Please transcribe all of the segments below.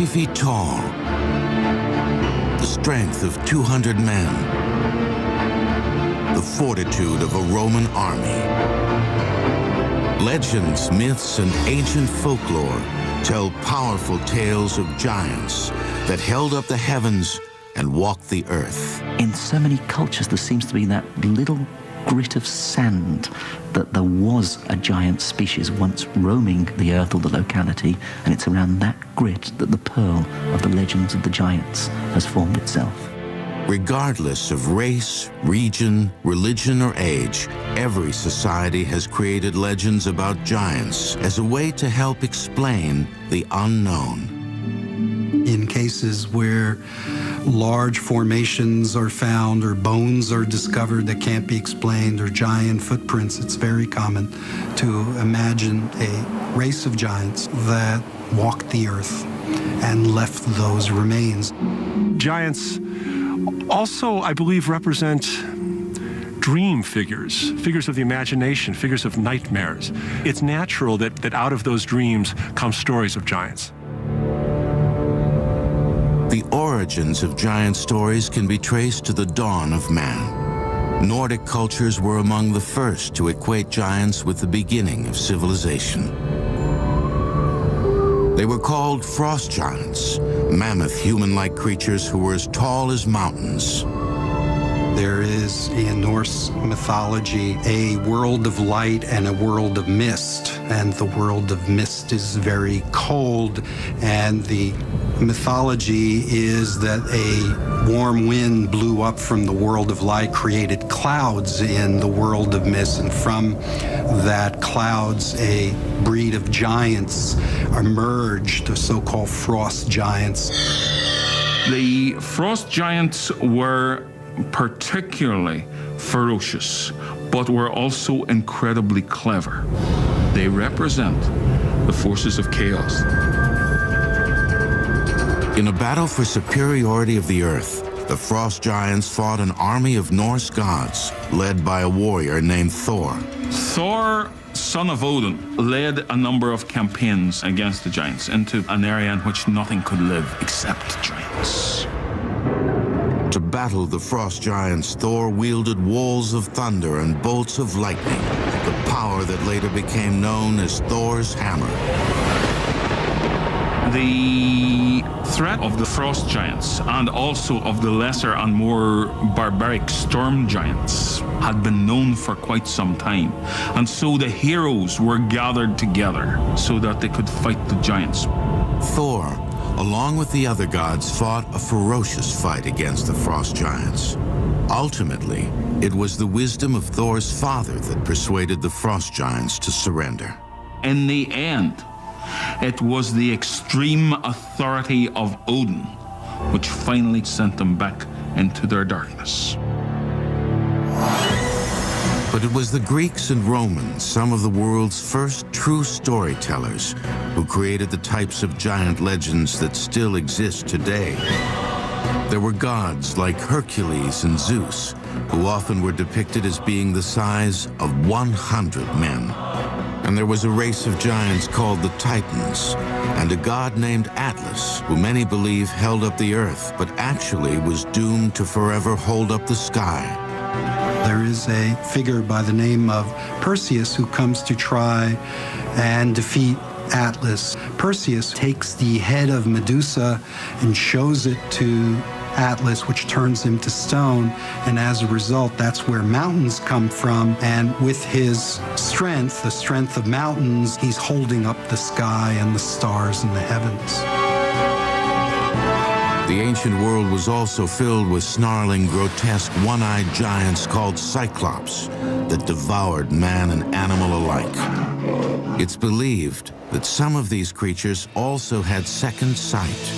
feet tall, the strength of 200 men, the fortitude of a Roman army. Legends, myths, and ancient folklore tell powerful tales of giants that held up the heavens and walked the earth. In so many cultures, there seems to be that little grit of sand that there was a giant species once roaming the earth or the locality, and it's around that grit that the pearl of the legends of the giants has formed itself. Regardless of race, region, religion, or age, every society has created legends about giants as a way to help explain the unknown. In cases where large formations are found or bones are discovered that can't be explained or giant footprints, it's very common to imagine a race of giants that walked the earth and left those remains. Giants also, I believe, represent dream figures, figures of the imagination, figures of nightmares. It's natural that out of those dreams come stories of giants. The origins of giant stories can be traced to the dawn of man. Nordic cultures were among the first to equate giants with the beginning of civilization. They were called frost giants, mammoth human-like creatures who were as tall as mountains. There is, in Norse mythology, a world of light and a world of mist. And the world of mist is very cold, and the mythology is that a warm wind blew up from the world of light, created clouds in the world of mist, and from that clouds a breed of giants emerged, the so-called frost giants. The frost giants were particularly ferocious, but were also incredibly clever. They represent the forces of chaos. In a battle for superiority of the earth, the frost giants fought an army of Norse gods led by a warrior named Thor. Thor, son of Odin, led a number of campaigns against the giants into an area in which nothing could live except giants. To battle the frost giants, Thor wielded walls of thunder and bolts of lightning, the power that later became known as Thor's hammer. The threat of the frost giants and also of the lesser and more barbaric storm giants had been known for quite some time. And so the heroes were gathered together so that they could fight the giants. Thor, along with the other gods, fought a ferocious fight against the frost giants. Ultimately, it was the wisdom of Thor's father that persuaded the frost giants to surrender. In the end, it was the extreme authority of Odin which finally sent them back into their darkness. But it was the Greeks and Romans, some of the world's first true storytellers, who created the types of giant legends that still exist today. There were gods like Hercules and Zeus, who often were depicted as being the size of 100 men. And there was a race of giants called the Titans, and a god named Atlas, who many believe held up the earth, but actually was doomed to forever hold up the sky. There is a figure by the name of Perseus who comes to try and defeat Atlas. Perseus takes the head of Medusa and shows it to Atlas, which turns him to stone, and as a result, that's where mountains come from. And with his strength, the strength of mountains, he's holding up the sky and the stars in the heavens. The ancient world was also filled with snarling, grotesque, one-eyed giants called Cyclops that devoured man and animal alike. It's believed that some of these creatures also had second sight,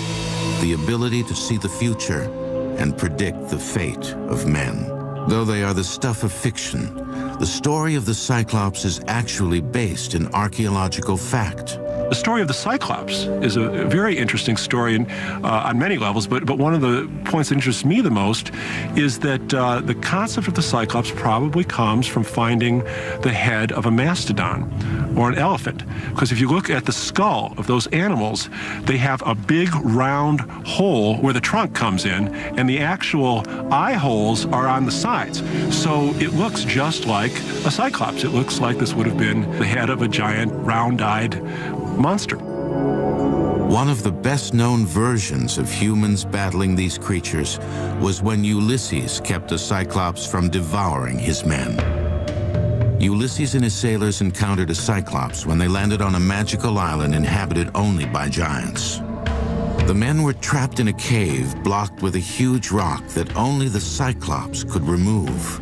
the ability to see the future and predict the fate of men. Though they are the stuff of fiction, the story of the Cyclops is actually based in archaeological fact. The story of the Cyclops is a very interesting story on many levels, but one of the points that interests me the most is that the concept of the Cyclops probably comes from finding the head of a mastodon or an elephant. Because if you look at the skull of those animals, they have a big round hole where the trunk comes in, and the actual eye holes are on the sides. So it looks just like a Cyclops. It looks like this would have been the head of a giant round-eyed monster. One of the best-known versions of humans battling these creatures was when Ulysses kept a Cyclops from devouring his men. Ulysses and his sailors encountered a Cyclops when they landed on a magical island inhabited only by giants. The men were trapped in a cave blocked with a huge rock that only the Cyclops could remove.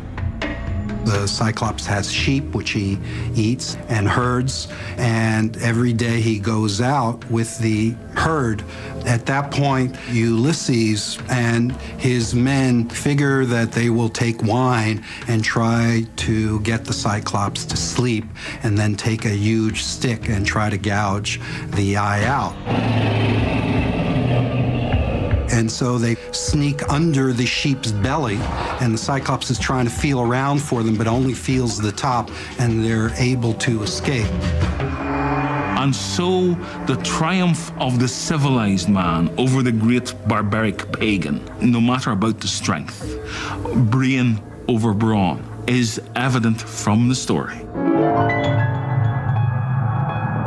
The Cyclops has sheep, which he eats, and herds, and every day he goes out with the herd. At that point, Ulysses and his men figure that they will take wine and try to get the Cyclops to sleep, and then take a huge stick and try to gouge the eye out. And so they sneak under the sheep's belly, and the Cyclops is trying to feel around for them, but only feels the top, and they're able to escape. And so the triumph of the civilized man over the great barbaric pagan, no matter about the strength, brain over brawn, is evident from the story.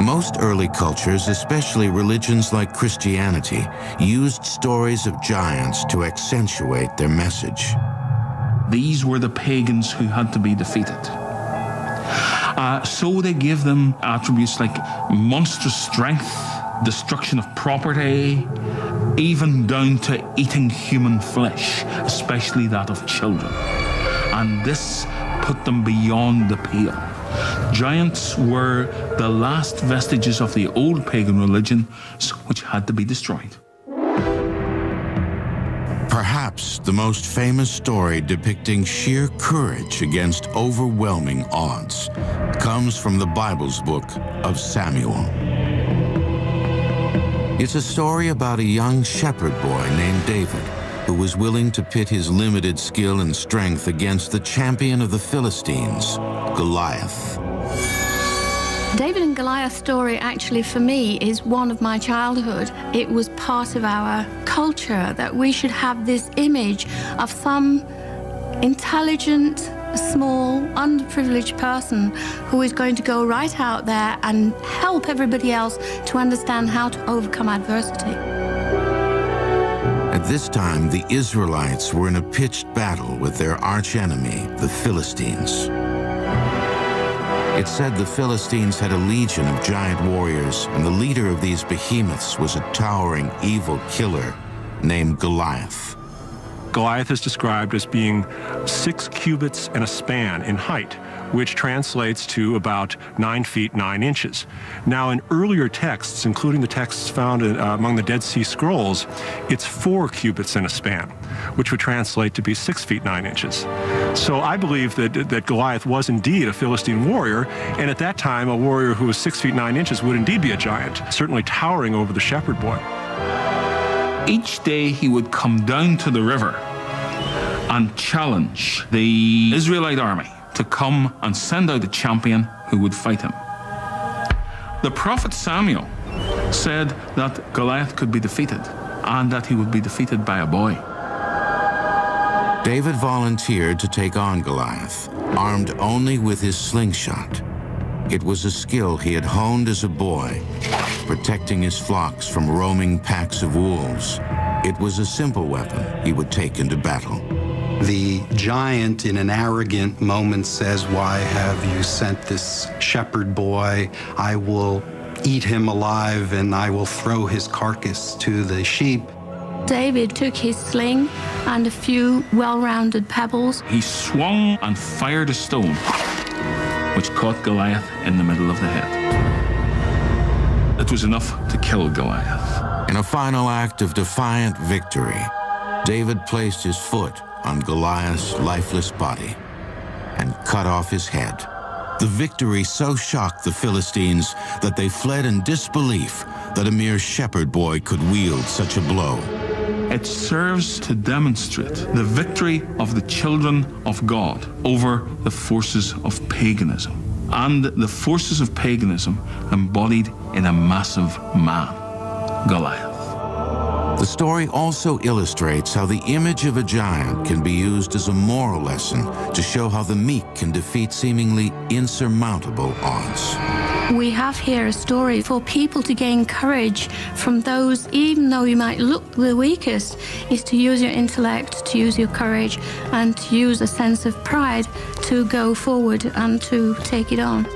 Most early cultures, especially religions like Christianity, used stories of giants to accentuate their message. These were the pagans who had to be defeated. So they gave them attributes like monstrous strength, destruction of property, even down to eating human flesh, especially that of children. And this put them beyond the pale. Giants were the last vestiges of the old pagan religion, which had to be destroyed. Perhaps the most famous story depicting sheer courage against overwhelming odds comes from the Bible's book of Samuel. It's a story about a young shepherd boy named David who was willing to pit his limited skill and strength against the champion of the Philistines, Goliath. David and Goliath story actually for me is one of my childhood. It was part of our culture that we should have this image of some intelligent, small, underprivileged person who is going to go right out there and help everybody else to understand how to overcome adversity. At this time, the Israelites were in a pitched battle with their archenemy, the Philistines. It said the Philistines had a legion of giant warriors, and the leader of these behemoths was a towering, evil killer named Goliath. Goliath is described as being 6 cubits and a span in height, which translates to about 9 feet 9 inches. Now, in earlier texts, including the texts found among the Dead Sea Scrolls, it's 4 cubits and a span, which would translate to be 6 feet 9 inches. So I believe that Goliath was indeed a Philistine warrior, and at that time, a warrior who was 6 feet 9 inches would indeed be a giant, certainly towering over the shepherd boy. Each day he would come down to the river and challenge the Israelite army to come and send out a champion who would fight him. The prophet Samuel said that Goliath could be defeated and that he would be defeated by a boy. David volunteered to take on Goliath, armed only with his slingshot. It was a skill he had honed as a boy, protecting his flocks from roaming packs of wolves. It was a simple weapon he would take into battle. The giant, in an arrogant moment, says, "Why have you sent this shepherd boy? I will eat him alive, and I will throw his carcass to the sheep." David took his sling and a few well-rounded pebbles. He swung and fired a stone, which caught Goliath in the middle of the head. It was enough to kill Goliath. In a final act of defiant victory, David placed his foot on Goliath's lifeless body and cut off his head The victory so shocked the Philistines that they fled in disbelief that a mere shepherd boy could wield such a blow. It serves to demonstrate the victory of the children of God over the forces of paganism, and the forces of paganism embodied in a massive man, Goliath. The story also illustrates how the image of a giant can be used as a moral lesson to show how the meek can defeat seemingly insurmountable odds. We have here a story for people to gain courage from those, even though you might look the weakest, is to use your intellect, to use your courage, and to use a sense of pride to go forward and to take it on.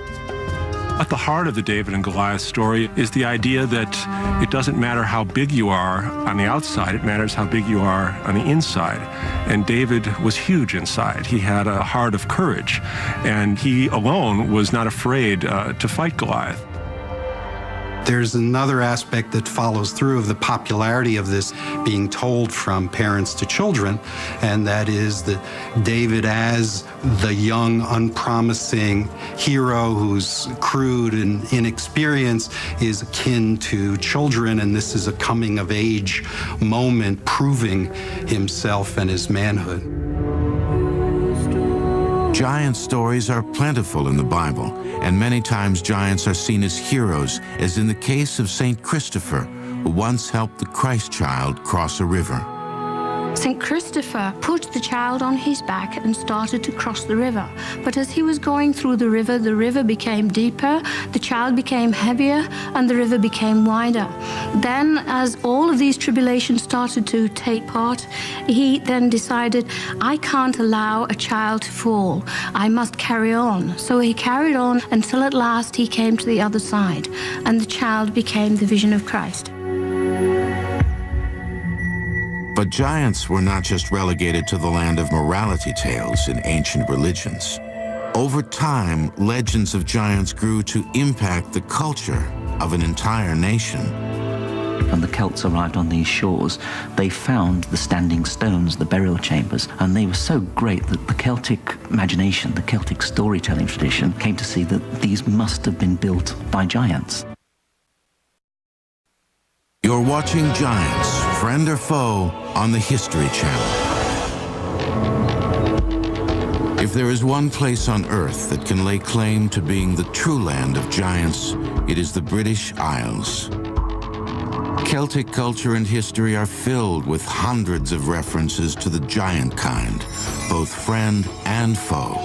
At the heart of the David and Goliath story is the idea that it doesn't matter how big you are on the outside, it matters how big you are on the inside. And David was huge inside. He had a heart of courage, and he alone was not afraid to fight Goliath. There's another aspect that follows through of the popularity of this being told from parents to children, and that is that David, as the young, unpromising hero who's crude and inexperienced, is akin to children, and this is a coming-of-age moment proving himself and his manhood. Giant stories are plentiful in the Bible, and many times giants are seen as heroes, as in the case of St. Christopher, who once helped the Christ child cross a river. St. Christopher put the child on his back and started to cross the river. But as he was going through the river became deeper, the child became heavier, and the river became wider. Then, as all of these tribulations started to take part, he then decided, I can't allow a child to fall. I must carry on. So he carried on until at last he came to the other side, and the child became the vision of Christ. But giants were not just relegated to the land of morality tales in ancient religions. Over time, legends of giants grew to impact the culture of an entire nation. When the Celts arrived on these shores, they found the standing stones, the burial chambers, and they were so great that the Celtic imagination, the Celtic storytelling tradition, came to see that these must have been built by giants. You're watching Giants, Friend or Foe, on the History Channel. If there is one place on Earth that can lay claim to being the true land of giants, it is the British Isles. Celtic culture and history are filled with hundreds of references to the giant kind, both friend and foe.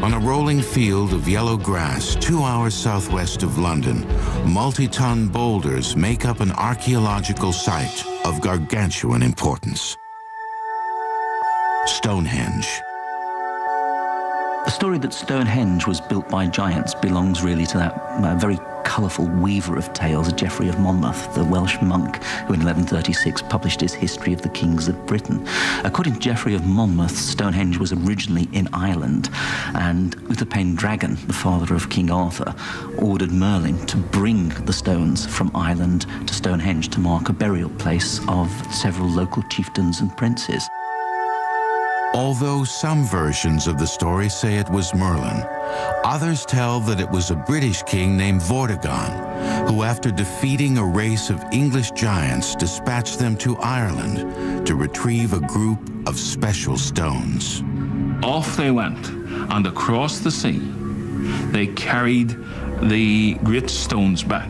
On a rolling field of yellow grass 2 hours southwest of London, multi-ton boulders make up an archaeological site of gargantuan importance. Stonehenge. The story that Stonehenge was built by giants belongs really to that very colourful weaver of tales, Geoffrey of Monmouth, the Welsh monk who in 1136 published his History of the Kings of Britain. According to Geoffrey of Monmouth, Stonehenge was originally in Ireland, and Uther Pendragon, the father of King Arthur, ordered Merlin to bring the stones from Ireland to Stonehenge to mark a burial place of several local chieftains and princes. Although some versions of the story say it was Merlin, others tell that it was a British king named Vortigern, who after defeating a race of English giants dispatched them to Ireland to retrieve a group of special stones. Off they went, and across the sea, they carried the great stones back.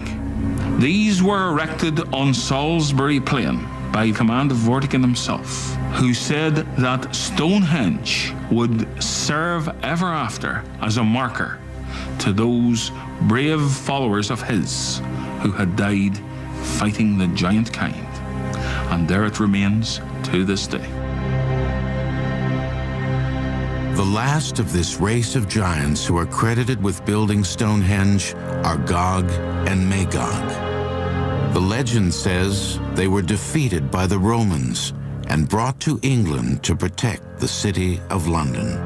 These were erected on Salisbury Plain by command of Vortigern himself, who said that Stonehenge would serve ever after as a marker to those brave followers of his who had died fighting the giant kind. And there it remains to this day. The last of this race of giants who are credited with building Stonehenge are Gog and Magog. The legend says they were defeated by the Romans and brought to England to protect the city of London.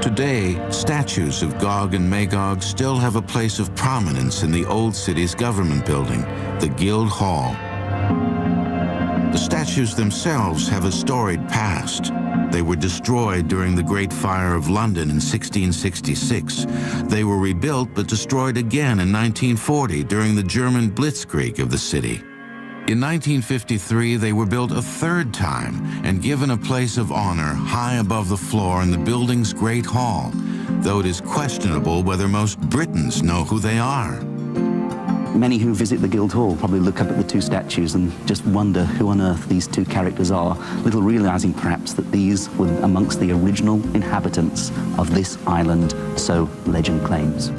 Today, statues of Gog and Magog still have a place of prominence in the old city's government building, the Guildhall. The statues themselves have a storied past. They were destroyed during the Great Fire of London in 1666. They were rebuilt but destroyed again in 1940 during the German blitzkrieg of the city. In 1953, they were built a third time and given a place of honor high above the floor in the building's Great Hall, though it is questionable whether most Britons know who they are. Many who visit the Guildhall probably look up at the two statues and just wonder who on earth these two characters are, little realizing perhaps that these were amongst the original inhabitants of this island, so legend claims.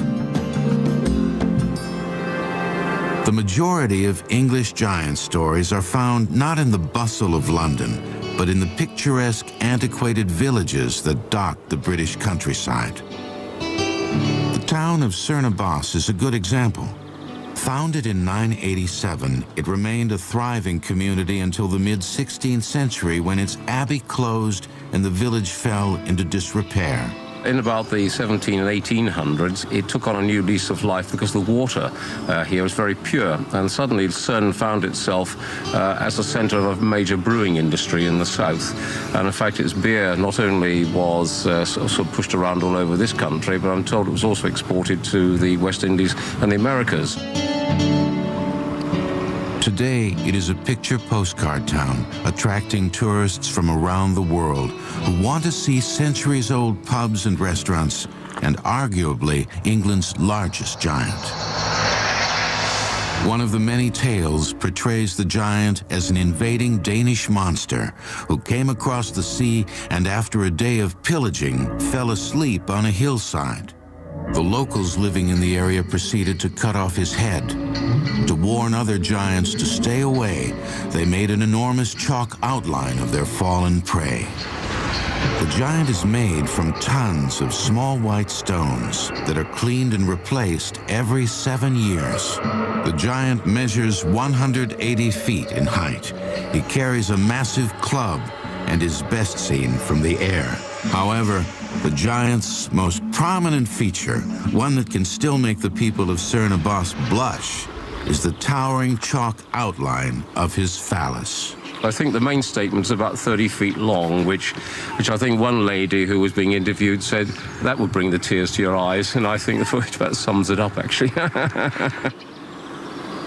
The majority of English giant stories are found not in the bustle of London, but in the picturesque, antiquated villages that dot the British countryside. The town of Cernobos is a good example. Founded in 987, it remained a thriving community until the mid-16th century when its abbey closed and the village fell into disrepair. In about the 17 and 1800s, it took on a new lease of life because the water here was very pure. And suddenly Cerne found itself as a center of a major brewing industry in the south. And in fact, its beer not only was sort of pushed around all over this country, but I'm told it was also exported to the West Indies and the Americas. Today, it is a picture postcard town, attracting tourists from around the world who want to see centuries-old pubs and restaurants, and arguably England's largest giant. One of the many tales portrays the giant as an invading Danish monster who came across the sea and after a day of pillaging, fell asleep on a hillside. The locals living in the area proceeded to cut off his head. To warn other giants to stay away, they made an enormous chalk outline of their fallen prey. The giant is made from tons of small white stones that are cleaned and replaced every 7 years. The giant measures 180 feet in height. He carries a massive club and is best seen from the air. However, the giant's most prominent feature, one that can still make the people of Cernobos blush, is the towering chalk outline of his phallus. I think the main statement's about 30 feet long, which I think one lady who was being interviewed said that would bring the tears to your eyes, and I think that about sums it up, actually.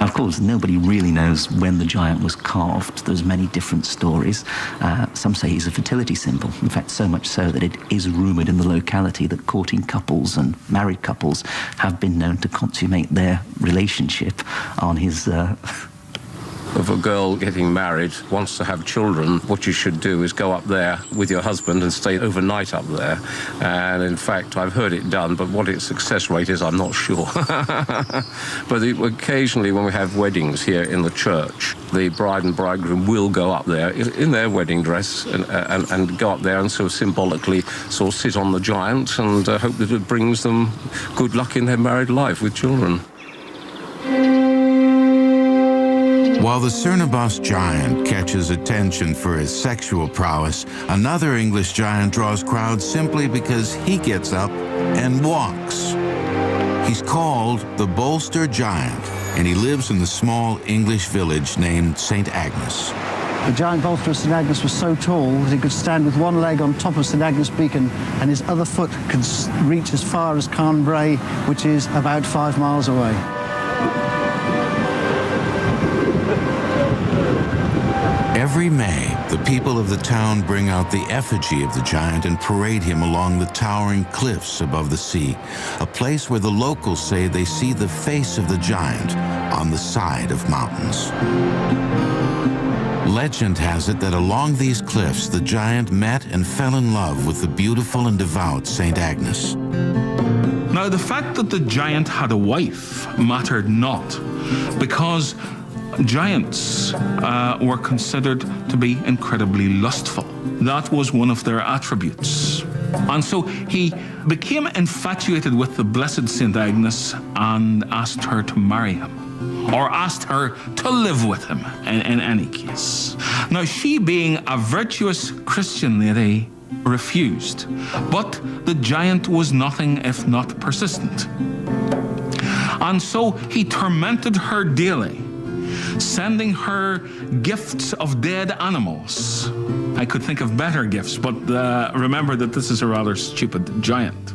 Of course, nobody really knows when the giant was carved. There's many different stories. Some say he's a fertility symbol. In fact, so much so that it is rumoured in the locality that courting couples and married couples have been known to consummate their relationship on his... If a girl getting married wants to have children, what you should do is go up there with your husband and stay overnight up there. And in fact, I've heard it done, but what its success rate is, I'm not sure. But occasionally when we have weddings here in the church, the bride and bridegroom will go up there in their wedding dress and go up there and so symbolically sort of sit on the giant and hope that it brings them good luck in their married life with children. While the Cernobos giant catches attention for his sexual prowess, another English giant draws crowds simply because he gets up and walks. He's called the Bolster Giant, and he lives in the small English village named St. Agnes. The giant bolster of St. Agnes was so tall that he could stand with one leg on top of St. Agnes Beacon and his other foot could reach as far as Carn Bray, which is about 5 miles away. Every May, the people of the town bring out the effigy of the giant and parade him along the towering cliffs above the sea, a place where the locals say they see the face of the giant on the side of mountains. Legend has it that along these cliffs, the giant met and fell in love with the beautiful and devout St. Agnes. Now, the fact that the giant had a wife mattered not, because giants were considered to be incredibly lustful. That was one of their attributes. And so he became infatuated with the blessed St. Agnes and asked her to marry him, or asked her to live with him in any case. Now, she, being a virtuous Christian lady, refused, but the giant was nothing if not persistent. And so he tormented her daily, sending her gifts of dead animals. I could think of better gifts, but remember that this is a rather stupid giant.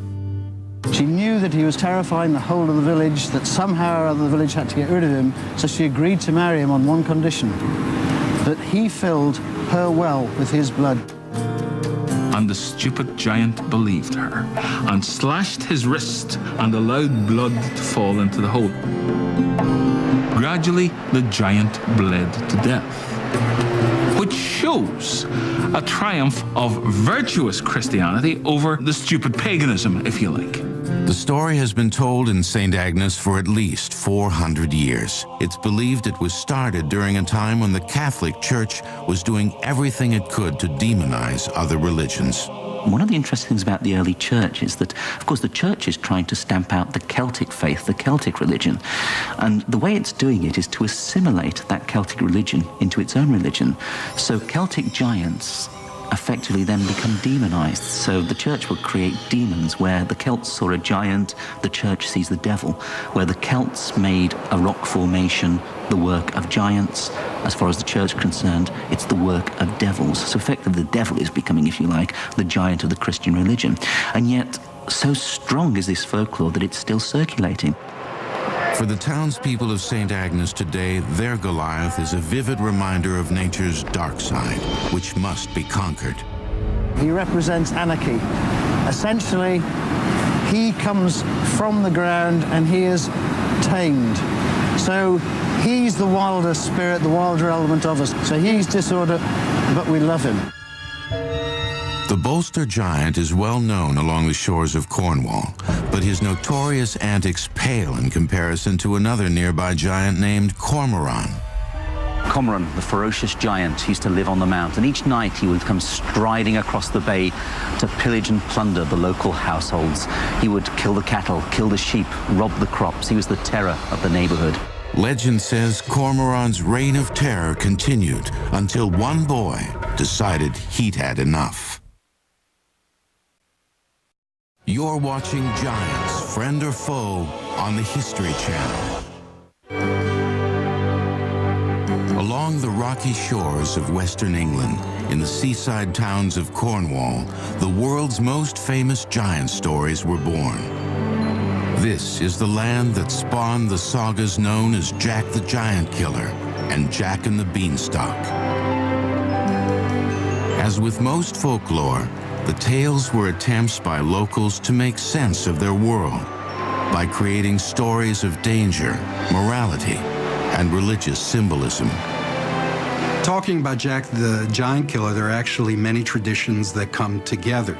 She knew that he was terrifying the whole of the village, that somehow or other the village had to get rid of him, so she agreed to marry him on one condition, that he filled her well with his blood. And the stupid giant believed her and slashed his wrist and allowed blood to fall into the hole. Gradually, the giant bled to death, which shows a triumph of virtuous Christianity over the stupid paganism, if you like. The story has been told in St. Agnes for at least 400 years. It's believed it was started during a time when the Catholic Church was doing everything it could to demonize other religions. One of the interesting things about the early church is that, of course, the church is trying to stamp out the Celtic faith, the Celtic religion. And the way it's doing it is to assimilate that Celtic religion into its own religion. So Celtic giants effectively then become demonized. So the church will create demons. Where the Celts saw a giant, the church sees the devil. Where the Celts made a rock formation the work of giants, as far as the church is concerned, it's the work of devils. So effectively the devil is becoming, if you like, the giant of the Christian religion. And yet, so strong is this folklore that it's still circulating. For the townspeople of St. Agnes today, their Goliath is a vivid reminder of nature's dark side, which must be conquered. He represents anarchy. Essentially, he comes from the ground and he is tamed. So he's the wilder spirit, the wilder element of us. So he's disorder, but we love him. The Bolster giant is well known along the shores of Cornwall, but his notorious antics pale in comparison to another nearby giant named Cormoran. Cormoran, the ferocious giant, used to live on the mount, and each night he would come striding across the bay to pillage and plunder the local households. He would kill the cattle, kill the sheep, rob the crops. He was the terror of the neighborhood. Legend says Cormoran's reign of terror continued until one boy decided he'd had enough. You're watching Giants, Friend or Foe, on the History Channel. Along the rocky shores of Western England, in the seaside towns of Cornwall, the world's most famous giant stories were born. This is the land that spawned the sagas known as Jack the Giant Killer and Jack and the Beanstalk. As with most folklore, the tales were attempts by locals to make sense of their world by creating stories of danger, morality, and religious symbolism. Talking about Jack the Giant Killer, there are actually many traditions that come together.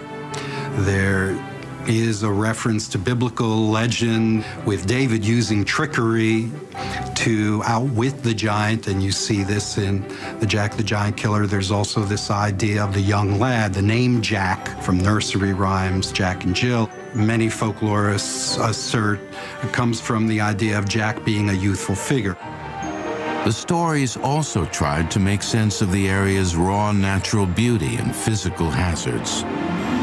There is a reference to biblical legend with David using trickery to outwit the giant, and you see this in the Jack the Giant Killer. There's also this idea of the young lad, the name Jack from nursery rhymes, Jack and Jill. Many folklorists assert it comes from the idea of Jack being a youthful figure. The stories also tried to make sense of the area's raw natural beauty and physical hazards.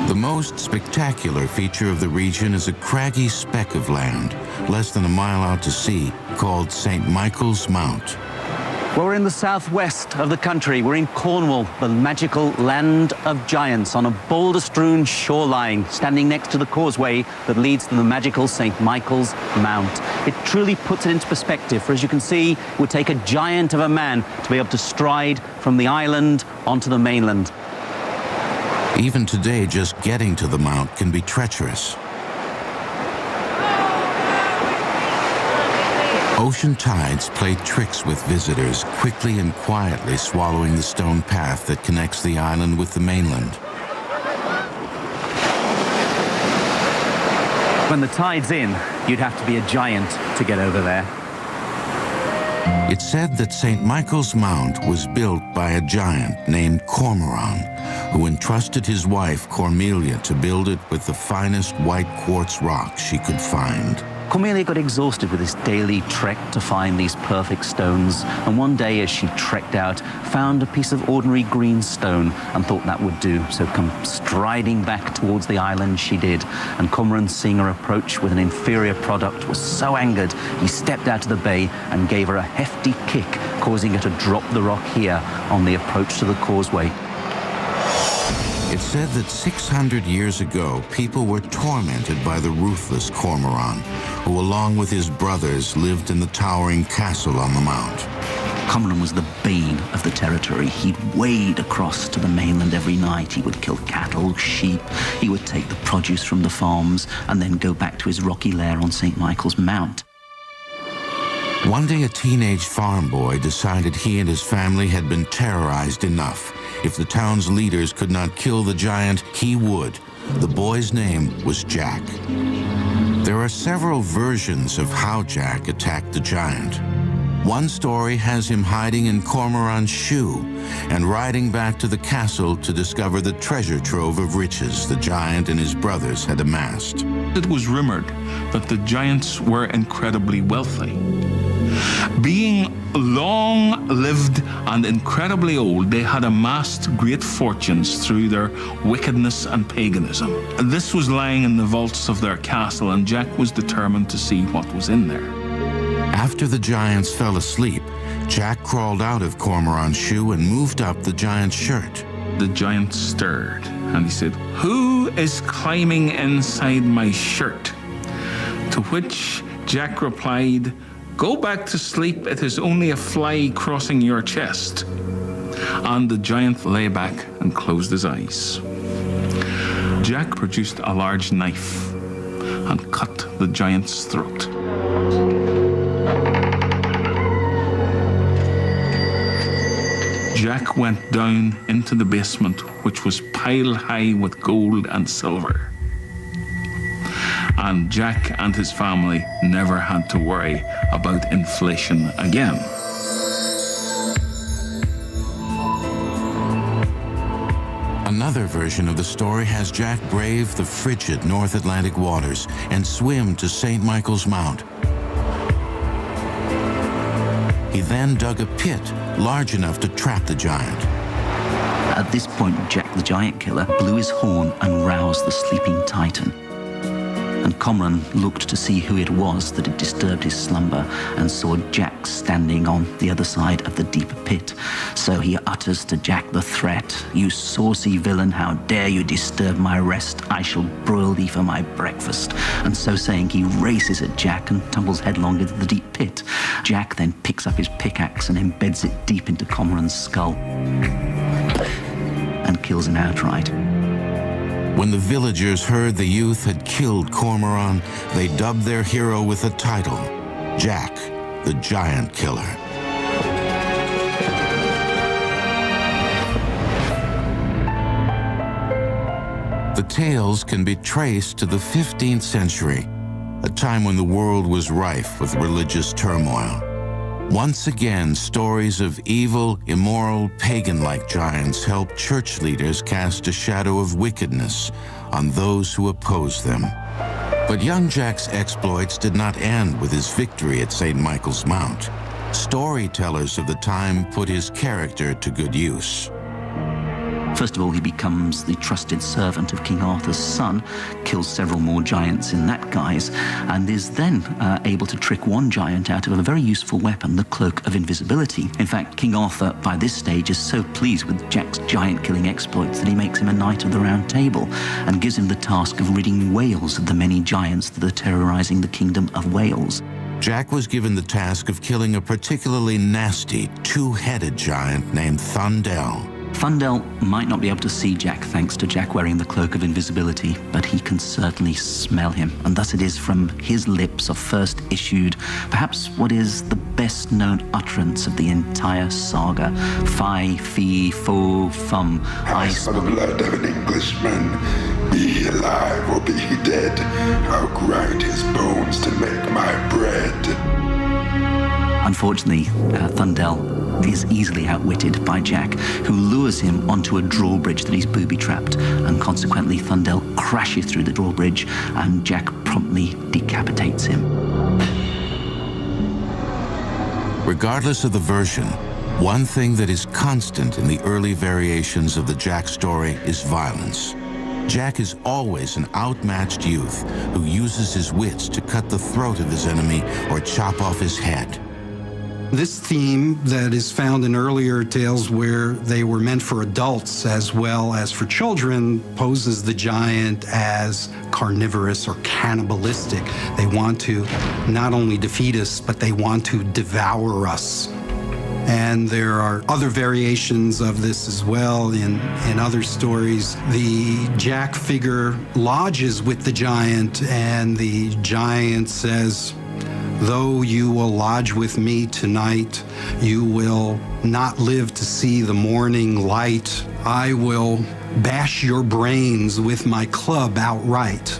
The most spectacular feature of the region is a craggy speck of land, less than a mile out to sea, called St. Michael's Mount. Well, we're in the southwest of the country. We're in Cornwall, the magical land of giants, on a boulder-strewn shoreline, standing next to the causeway that leads to the magical St. Michael's Mount. It truly puts it into perspective, for as you can see, it would take a giant of a man to be able to stride from the island onto the mainland. Even today, just getting to the mount can be treacherous. Ocean tides play tricks with visitors, quickly and quietly swallowing the stone path that connects the island with the mainland. When the tide's in, you'd have to be a giant to get over there. It's said that St. Michael's Mount was built by a giant named Cormoran, who entrusted his wife Cormelia to build it with the finest white quartz rock she could find. Cormelia got exhausted with this daily trek to find these perfect stones, and one day as she trekked out, found a piece of ordinary green stone and thought that would do. So come striding back towards the island she did, and Cormoran, seeing her approach with an inferior product, was so angered he stepped out of the bay and gave her a hefty kick, causing her to drop the rock here on the approach to the causeway. It's said that 600 years ago, people were tormented by the ruthless Cormoran, who, along with his brothers, lived in the towering castle on the mount. Cormoran was the bane of the territory. He'd wade across to the mainland every night. He would kill cattle, sheep. He would take the produce from the farms and then go back to his rocky lair on St. Michael's Mount. One day, a teenage farm boy decided he and his family had been terrorized enough. If the town's leaders could not kill the giant, he would. The boy's name was Jack. There are several versions of how Jack attacked the giant. One story has him hiding in Cormoran's shoe and riding back to the castle to discover the treasure trove of riches the giant and his brothers had amassed. It was rumored that the giants were incredibly wealthy. Being long-lived and incredibly old, they had amassed great fortunes through their wickedness and paganism. This was lying in the vaults of their castle, and Jack was determined to see what was in there. After the giants fell asleep, Jack crawled out of Cormoran's shoe and moved up the giant's shirt. The giant stirred, and he said, "Who is climbing inside my shirt?" To which Jack replied, "Go back to sleep, it is only a fly crossing your chest." And the giant lay back and closed his eyes. Jack produced a large knife and cut the giant's throat. Jack went down into the basement, which was piled high with gold and silver. And Jack and his family never had to worry about inflation again. Another version of the story has Jack brave the frigid North Atlantic waters and swim to St. Michael's Mount. He then dug a pit large enough to trap the giant. At this point, Jack the Giant Killer blew his horn and roused the sleeping Titan. And Cormoran looked to see who it was that had disturbed his slumber and saw Jack standing on the other side of the deeper pit. So he utters to Jack the threat, "You saucy villain, how dare you disturb my rest? I shall broil thee for my breakfast." And so saying, he races at Jack and tumbles headlong into the deep pit. Jack then picks up his pickaxe and embeds it deep into Cormoran's skull and kills him outright. When the villagers heard the youth had killed Cormoran, they dubbed their hero with a title, Jack the Giant Killer. The tales can be traced to the 15th century, a time when the world was rife with religious turmoil. Once again, stories of evil, immoral, pagan-like giants helped church leaders cast a shadow of wickedness on those who opposed them. But young Jack's exploits did not end with his victory at St. Michael's Mount. Storytellers of the time put his character to good use. First of all, he becomes the trusted servant of King Arthur's son, kills several more giants in that guise, and is then able to trick one giant out of a very useful weapon, the Cloak of Invisibility. In fact, King Arthur, by this stage, is so pleased with Jack's giant-killing exploits that he makes him a Knight of the Round Table and gives him the task of ridding Wales of the many giants that are terrorizing the Kingdom of Wales. Jack was given the task of killing a particularly nasty, two-headed giant named Thundel. Thundel might not be able to see Jack thanks to Jack wearing the Cloak of Invisibility, but he can certainly smell him, and thus it is from his lips are first issued perhaps what is the best known utterance of the entire saga. Fi, fi, fo, fum. I saw the blood of an Englishman. Be he alive or be he dead, I'll grind his bones to make my bread. Unfortunately, Thundel is easily outwitted by Jack, who lures him onto a drawbridge that he's booby-trapped, and consequently Thundel crashes through the drawbridge and Jack promptly decapitates him. Regardless of the version, one thing that is constant in the early variations of the Jack story is violence. Jack is always an outmatched youth who uses his wits to cut the throat of his enemy or chop off his head. This theme that is found in earlier tales where they were meant for adults as well as for children poses the giant as carnivorous or cannibalistic. They want to not only defeat us, but they want to devour us. And there are other variations of this as well in other stories. The Jack figure lodges with the giant, and the giant says, "Though you will lodge with me tonight, you will not live to see the morning light. I will bash your brains with my club outright."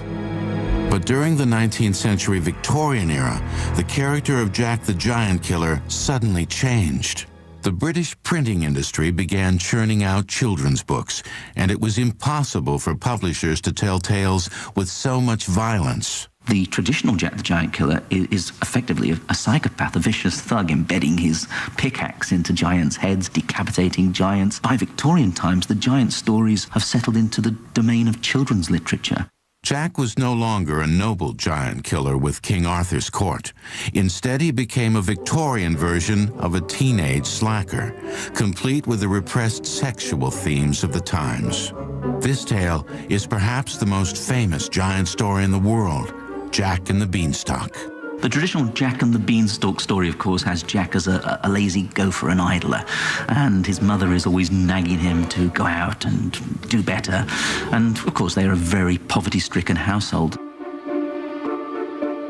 But during the 19th century Victorian era, the character of Jack the Giant Killer suddenly changed. The British printing industry began churning out children's books, and it was impossible for publishers to tell tales with so much violence. The traditional Jack the Giant Killer is effectively a psychopath, a vicious thug embedding his pickaxe into giants' heads, decapitating giants. By Victorian times, the giant stories have settled into the domain of children's literature. Jack was no longer a noble giant killer with King Arthur's court. Instead, he became a Victorian version of a teenage slacker, complete with the repressed sexual themes of the times. This tale is perhaps the most famous giant story in the world, Jack and the Beanstalk. The traditional Jack and the Beanstalk story, of course, has Jack as a lazy gopher, an idler, and his mother is always nagging him to go out and do better. And, of course, they are a very poverty-stricken household.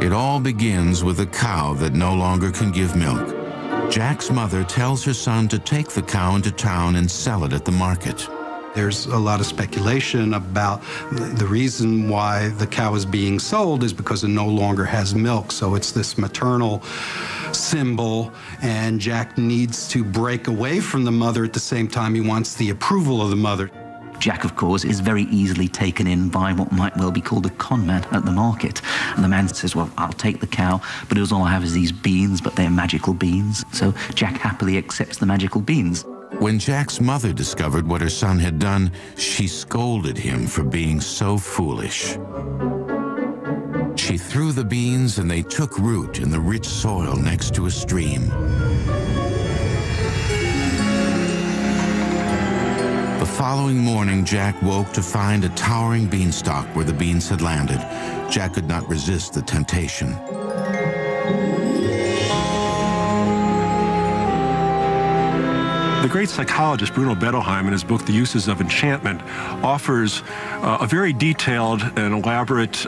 It all begins with a cow that no longer can give milk. Jack's mother tells her son to take the cow into town and sell it at the market. There's a lot of speculation about the reason why the cow is being sold is because it no longer has milk. So it's this maternal symbol, and Jack needs to break away from the mother. At the same time, he wants the approval of the mother. Jack, of course, is very easily taken in by what might well be called a con man at the market. And the man says, well, I'll take the cow, but all I have is these beans, but they're magical beans. So Jack happily accepts the magical beans. When Jack's mother discovered what her son had done, she scolded him for being so foolish. She threw the beans and they took root in the rich soil next to a stream. The following morning, Jack woke to find a towering beanstalk where the beans had landed. Jack could not resist the temptation. The great psychologist Bruno Bettelheim, in his book, The Uses of Enchantment, offers a very detailed and elaborate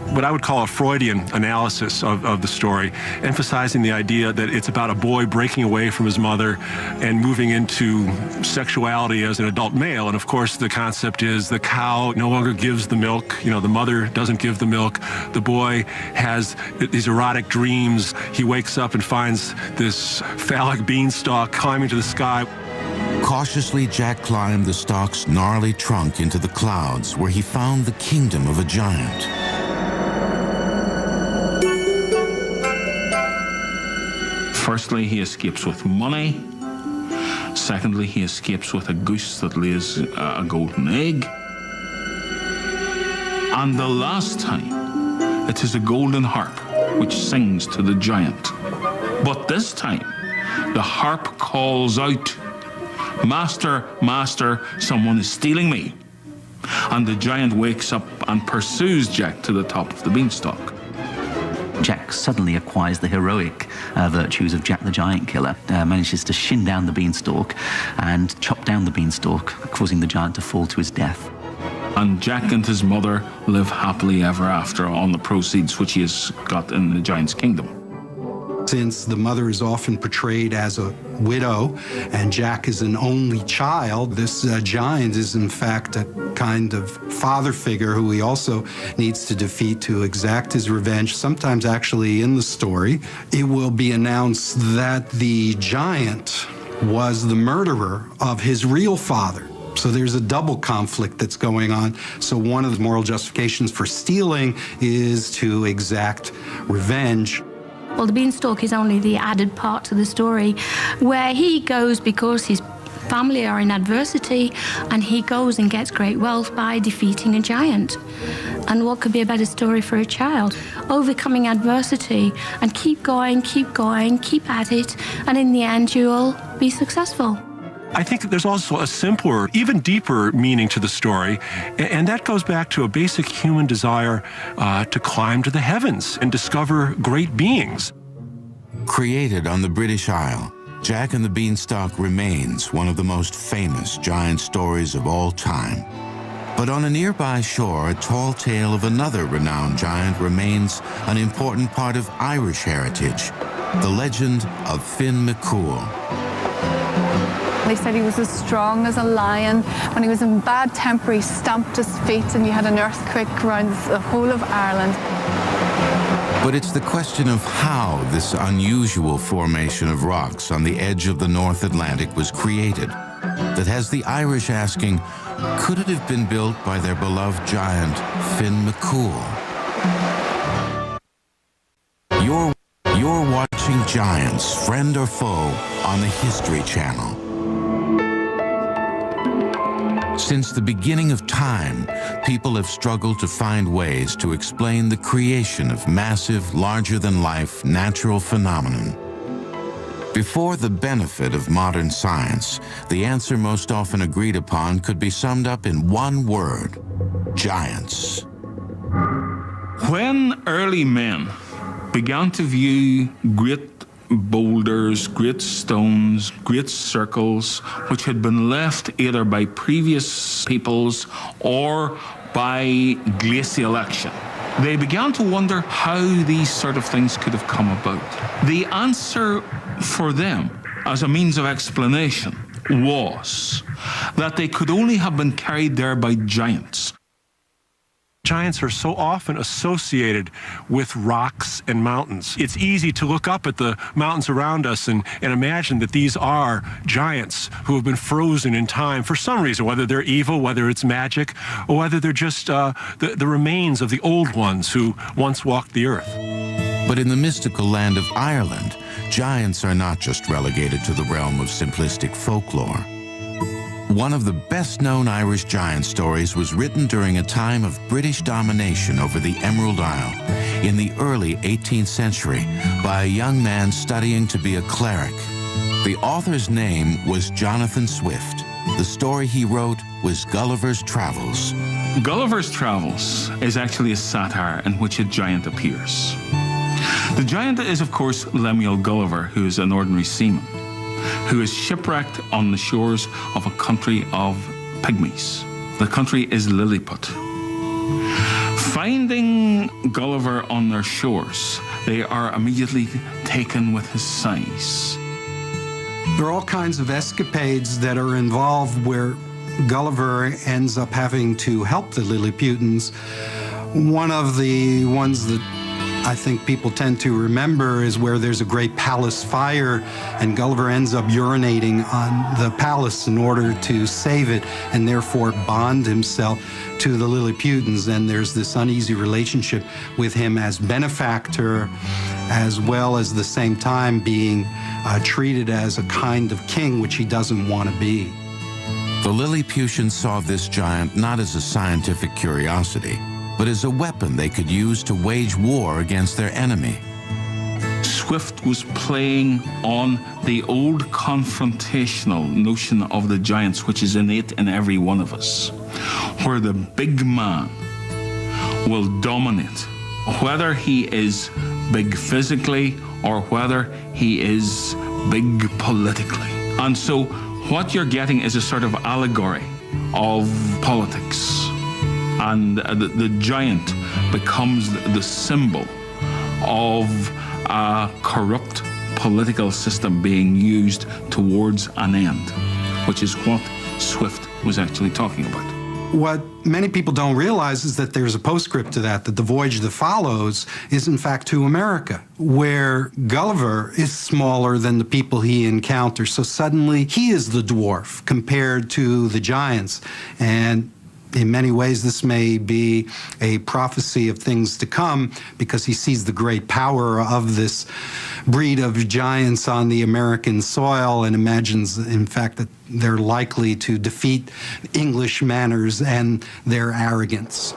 what I would call a Freudian analysis of the story, emphasizing the idea that it's about a boy breaking away from his mother and moving into sexuality as an adult male. And of course, the concept is the cow no longer gives the milk. You know, the mother doesn't give the milk. The boy has these erotic dreams. He wakes up and finds this phallic beanstalk climbing to the sky. Cautiously, Jack climbed the stalk's gnarly trunk into the clouds, where he found the kingdom of a giant. Firstly, he escapes with money. Secondly, he escapes with a goose that lays a golden egg. And the last time, it is a golden harp which sings to the giant. But this time, the harp calls out, "Master, master, someone is stealing me." And the giant wakes up and pursues Jack to the top of the beanstalk. Jack suddenly acquires the heroic virtues of Jack the Giant Killer, manages to shin down the beanstalk and chop down the beanstalk, causing the giant to fall to his death. And Jack and his mother live happily ever after on the proceeds which he has got in the giant's kingdom. Since the mother is often portrayed as a widow and Jack is an only child, this giant is in fact a kind of father figure who he also needs to defeat to exact his revenge. Sometimes actually in the story, it will be announced that the giant was the murderer of his real father. So there's a double conflict that's going on. So one of the moral justifications for stealing is to exact revenge. Well, the beanstalk is only the added part to the story, where he goes because his family are in adversity, and he goes and gets great wealth by defeating a giant. And what could be a better story for a child? Overcoming adversity and keep going, keep at it, and in the end you'll be successful. I think there's also a simpler, even deeper meaning to the story, and that goes back to a basic human desire to climb to the heavens and discover great beings. Created on the British Isle, Jack and the Beanstalk remains one of the most famous giant stories of all time. But on a nearby shore, a tall tale of another renowned giant remains an important part of Irish heritage, the legend of Finn McCool. They said he was as strong as a lion. When he was in bad temper, he stamped his feet and you had an earthquake around the whole of Ireland. But it's the question of how this unusual formation of rocks on the edge of the North Atlantic was created that has the Irish asking, could it have been built by their beloved giant, Finn McCool? You're watching Giants, Friend or Foe, on the History Channel. Since the beginning of time, people have struggled to find ways to explain the creation of massive, larger-than-life natural phenomenon. Before the benefit of modern science, the answer most often agreed upon could be summed up in one word: giants. When early men began to view great boulders, great stones, great circles, which had been left either by previous peoples or by glacial action, they began to wonder how these sort of things could have come about. The answer for them, as a means of explanation, was that they could only have been carried there by giants. Giants are so often associated with rocks and mountains. It's easy to look up at the mountains around us and imagine that these are giants who have been frozen in time for some reason, whether they're evil, whether it's magic, or whether they're just the remains of the old ones who once walked the earth. But in the mystical land of Ireland, giants are not just relegated to the realm of simplistic folklore. One of the best-known Irish giant stories was written during a time of British domination over the Emerald Isle in the early 18th century by a young man studying to be a cleric. The author's name was Jonathan Swift. The story he wrote was Gulliver's Travels. Gulliver's Travels is actually a satire in which a giant appears. The giant is, of course, Lemuel Gulliver, who is an ordinary seaman, who is shipwrecked on the shores of a country of pygmies. The country is Lilliput. Finding Gulliver on their shores, they are immediately taken with his size. There are all kinds of escapades that are involved where Gulliver ends up having to help the Lilliputans. One of the ones that I think people tend to remember is where there's a great palace fire and Gulliver ends up urinating on the palace in order to save it and therefore bond himself to the Lilliputans. And there's this uneasy relationship with him as benefactor, as well as the same time being treated as a kind of king, which he doesn't want to be. The Lilliputians saw this giant not as a scientific curiosity, but as a weapon they could use to wage war against their enemy. Swift was playing on the old confrontational notion of the giants, which is innate in every one of us, where the big man will dominate, whether he is big physically or whether he is big politically. And so what you're getting is a sort of allegory of politics. And the giant becomes the symbol of a corrupt political system being used towards an end, which is what Swift was actually talking about. What many people don't realize is that there's a postscript to that the voyage that follows is in fact to America, where Gulliver is smaller than the people he encounters. So suddenly he is the dwarf compared to the giants. And in many ways, this may be a prophecy of things to come because he sees the great power of this breed of giants on the American soil and imagines, in fact, that they're likely to defeat English manners and their arrogance.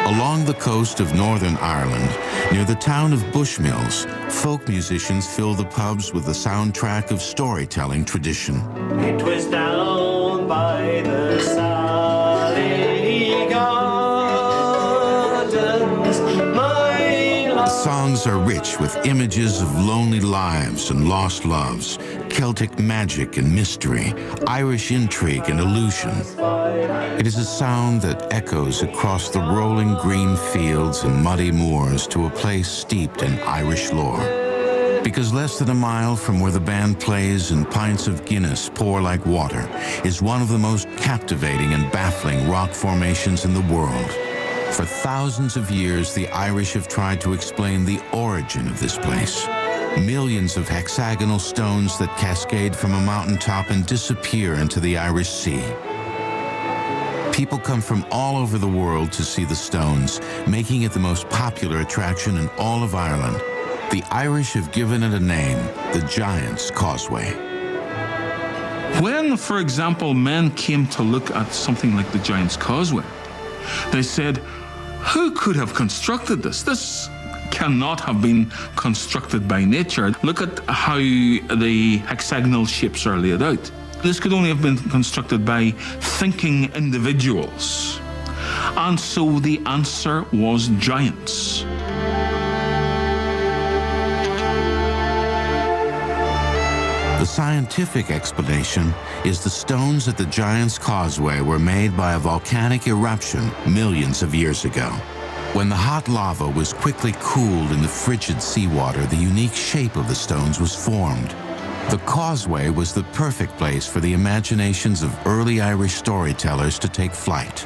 Along the coast of Northern Ireland, near the town of Bushmills, folk musicians fill the pubs with the soundtrack of storytelling tradition. It was down by the Sally Gardens, The songs are rich with images of lonely lives and lost loves, Celtic magic and mystery, Irish intrigue and illusion. It is a sound that echoes across the rolling green fields and muddy moors to a place steeped in Irish lore. Because less than a mile from where the band plays and pints of Guinness pour like water is one of the most captivating and baffling rock formations in the world. For thousands of years, the Irish have tried to explain the origin of this place. Millions of hexagonal stones that cascade from a mountaintop and disappear into the Irish Sea. People come from all over the world to see the stones, making it the most popular attraction in all of Ireland. The Irish have given it a name, the Giant's Causeway. When, for example, men came to look at something like the Giant's Causeway, they said, who could have constructed this? This cannot have been constructed by nature. Look at how the hexagonal shapes are laid out. This could only have been constructed by thinking individuals. And so the answer was giants. The scientific explanation is the stones at the Giant's Causeway were made by a volcanic eruption millions of years ago. When the hot lava was quickly cooled in the frigid seawater, the unique shape of the stones was formed. The causeway was the perfect place for the imaginations of early Irish storytellers to take flight.